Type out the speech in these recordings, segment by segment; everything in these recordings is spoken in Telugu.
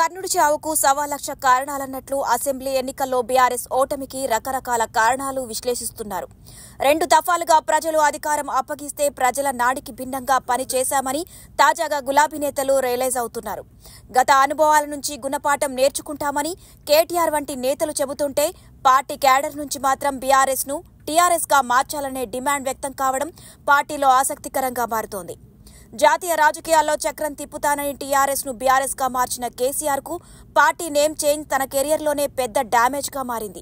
కర్ణుడి చావుకు 1,00,000 కారణాలన్నట్లు అసెంబ్లీ ఎన్నికల్లో బీఆర్ఎస్ ఓటమికి రకరకాల కారణాలు విశ్లేషిస్తున్నారు. 2 దఫాలుగా ప్రజలు అధికారం అప్పగిస్తే ప్రజల నాడికి భిన్నంగా పనిచేశామని తాజాగా గులాబీ నేతలు రియలైజ్ అవుతున్నారు. గత అనుభవాల నుంచి గుణపాఠం నేర్చుకుంటామని కేటీఆర్ వంటి నేతలు చెబుతుంటే పార్టీ క్యాడర్ నుంచి మాత్రం బీఆర్ఎస్ ను టీఆర్ఎస్ గా మార్చాలనే డిమాండ్ వ్యక్తం కావడం పార్టీలో ఆసక్తికరంగా మారుతోంది. జాతీయ రాజకీయాల్లో చక్రం తిప్పుతానని టీఆర్ఎస్ ను బీఆర్ఎస్ గా మార్చిన కేసీఆర్ కు పార్టీ నేమ్ చేంజ్ తన కెరియర్లోనే పెద్ద డ్యామేజ్ గా మారింది.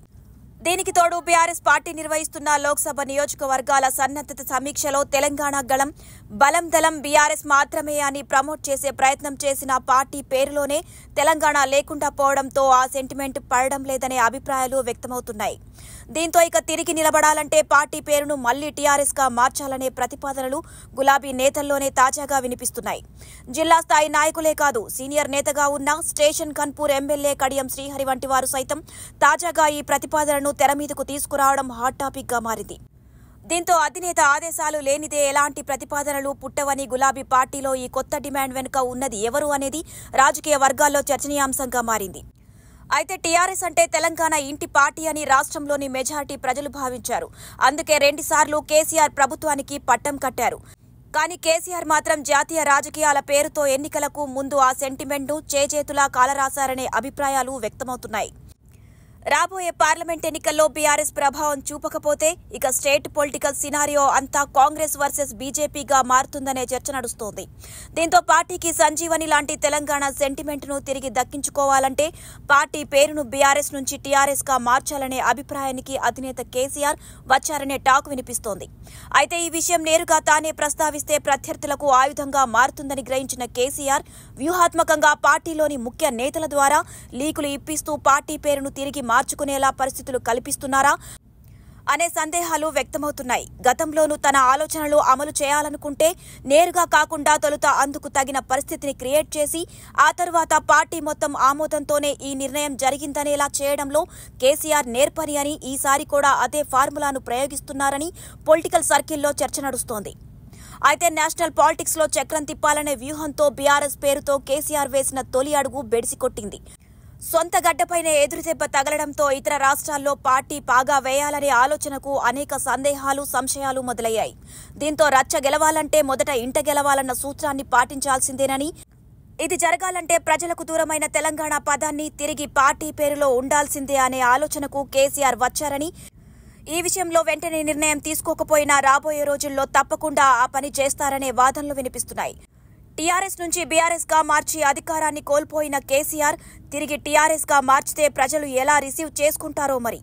దీనికి తోడు బీఆర్ఎస్ పార్టీ నిర్వహిస్తున్న లోక్సభ నియోజకవర్గాల సన్నద్ధత సమీక్షలో తెలంగాణ గళం బలం దళం బీఆర్ఎస్ మాత్రమే అని ప్రమోట్ చేసే ప్రయత్నం చేసిన పార్టీ పేరులోనే తెలంగాణ లేకుండా పోవడంతో ఆ సెంటిమెంట్ పడడం లేదనే అభిప్రాయాలు వ్యక్తమవుతున్నాయి. దీంతో ఇక తిరిగి నిలబడాలంటే పార్టీ పేరును మళ్లీ టీఆర్ఎస్ గా మార్చాలనే ప్రతిపాదనలు గులాబీ నేతల్లోనే తాజాగా వినిపిస్తున్నాయి. జిల్లా స్థాయి నాయకులే కాదు, సీనియర్ నేతగా ఉన్న స్టేషన్ కన్పూర్ ఎమ్మెల్యే కడియం శ్రీహరి వంటి వారు సైతం తాజాగా ఈ ప్రతిపాదనను తెర మీదకు తీసుకురావడం హాట్ టాపిక్ గా మారింది. దీంతో అధినేత ఆదేశాలు లేనిదే ఎలాంటి ప్రతిపాదనలు పుట్టవని గులాబీ పార్టీలో ఈ కొత్త డిమాండ్ వెనుక ఉన్నది ఎవరు అనేది రాజకీయ వర్గాల్లో చర్చనీయాంశంగా మారింది. అయితే టీఆర్ఎస్ అంటే తెలంగాణ ఇంటి పార్టీ అని రాష్ట్రంలోని మెజారిటీ ప్రజలు భావించారు. అందుకే 2 సార్లు కేసీఆర్ ప్రభుత్వానికి పట్టం కట్టారు. కానీ కేసీఆర్ మాత్రం జాతీయ రాజకీయాల పేరుతో ఎన్నికలకు ముందు ఆ సెంటిమెంట్ను చేజేతులా కాలరాశారనే అభిప్రాయాలు వ్యక్తమవుతున్నాయి. రాబోయే పార్లమెంట్ ఎన్నికల్లో బీఆర్ఎస్ ప్రభావం చూపకపోతే ఇక స్టేట్ పొలిటికల్ సినారియో అంతా కాంగ్రెస్ వర్సెస్ బీజేపీగా మారుతుందనే చర్చ నడుస్తోంది. దీంతో పార్టీకి సంజీవని లాంటి తెలంగాణ సెంటిమెంట్ ను తిరిగి దక్కించుకోవాలంటే పార్టీ పేరును బీఆర్ఎస్ నుంచి టీఆర్ఎస్ గా మార్చాలనే అభిప్రాయానికి అధినేత కేసీఆర్ వచ్చారనే టాక్ వినిపిస్తోంది. అయితే ఈ విషయం నేరుగా తానే ప్రస్తావిస్తే ప్రత్యర్థులకు ఆయుధంగా మారుతుందని గ్రహించిన కేసీఆర్ వ్యూహాత్మకంగా పార్టీలోని ముఖ్య నేతల ద్వారా లీకులు ఇప్పిస్తూ పార్టీ పేరును తిరిగి మార్చుకునేలా పరిస్థితులు కల్పిస్తున్నారా అనే సందేహాలు వ్యక్తమవుతున్నాయి. గతంలోనూ తన ఆలోచనలు అమలు చేయాలనుకుంటే నేరుగా కాకుండా తొలుత అందుకు తగిన పరిస్థితిని క్రియేట్ చేసి ఆ తర్వాత పార్టీ మొత్తం ఆమోదంతోనే ఈ నిర్ణయం జరిగిందనేలా చేయడంలో కేసీఆర్ నేర్పని అని, ఈసారి కూడా అదే ఫార్ములాను ప్రయోగిస్తున్నారని పొలిటికల్ సర్కిల్లో చర్చ నడుస్తోంది. అయితే నేషనల్ పాలిటిక్స్ లో చక్రం తిప్పాలనే వ్యూహంతో బీఆర్ఎస్ పేరుతో కేసీఆర్ వేసిన తొలి అడుగు బెడిసికొట్టింది. సొంత గడ్డపైనే ఎదురుదెబ్బ తగలడంతో ఇతర రాష్ట్రాల్లో పార్టీ పాగా వేయాలనే ఆలోచనకు అనేక సందేహాలు, సంశయాలు మొదలయ్యాయి. దీంతో రచ్చ గెలవాలంటే మొదట ఇంట గెలవాలన్న సూత్రాన్ని పాటించాల్సిందేనని, ఇది జరగాలంటే ప్రజలకు దూరమైన తెలంగాణ పదాన్ని తిరిగి పార్టీ పేరులో ఉండాల్సిందే అనే ఆలోచనకు కేసీఆర్ వచ్చారని, ఈ విషయంలో వెంటనే నిర్ణయం తీసుకోకపోయినా రాబోయే రోజుల్లో తప్పకుండా ఆ పని చేస్తారనే వాదనలు వినిపిస్తున్నాయి. టీఆర్ఎస్ నుంచి బీఆర్ఎస్ గా మార్చి అధికారాన్ని కోల్పోయిన కేసీఆర్ తిరిగి టీఆర్ఎస్ గా మార్చితే ప్రజలు ఎలా రిసీవ్ చేసుకుంటారో మరి.